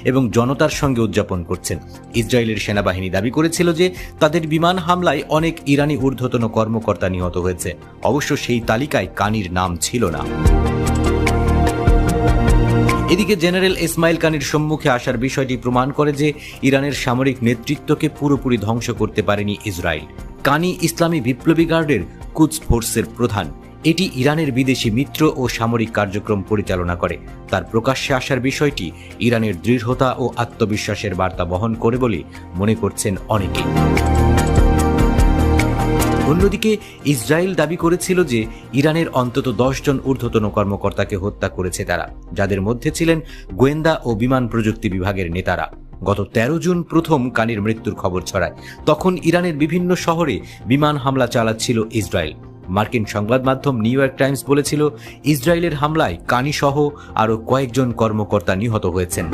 এবং জনতার সঙ্গে উদযাপন করছেন। ইসরায়েলের সেনাবাহিনী দাবি করেছিল যে তাদের বিমান হামলায় অনেক ইরানি ঊর্ধ্বতন কর্মকর্তা নিহত হয়েছে। অবশ্য সেই তালিকায় কানির নাম ছিল না। এদিকে জেনারেল ইসমাইল কানির সম্মুখে আসার বিষয়টি প্রমাণ করে যে ইরানের সামরিক নেতৃত্বকে পুরোপুরি ধ্বংস করতে পারেনি ইসরায়েল। কানি ইসলামী বিপ্লবী গার্ডের কুদস ফোর্সের প্রধান। এটি ইরানের বিদেশি মিত্র ও সামরিক কার্যক্রম পরিচালনা করে। তার প্রকাশ্যে আসার বিষয়টি ইরানের দৃঢ়তা ও আত্মবিশ্বাসের বার্তা বহন করে বলে মনে করছেন অনেকেই। অন্যদিকে ইসরায়েল দাবি করেছিল যে ইরানের অন্তত 10 জন ঊর্ধ্বতন কর্মকর্তাকে হত্যা করেছে তারা, যাদের মধ্যে ছিলেন গোয়েন্দা ও বিমান প্রযুক্তি বিভাগের নেতারা। গত 13 জুন প্রথম কানির মৃত্যুর খবর ছড়ায়। তখন ইরানের বিভিন্ন শহরে বিমান হামলা চালাচ্ছিল ইসরায়েল। মার্কিন সংবাদ মাধ্যম নিউ ইয়র্ক টাইমস বলেছিল, ইসরায়েলের হামলায় কানি সহ আরও কয়েকজন কর্মকর্তা নিহত হয়েছেন।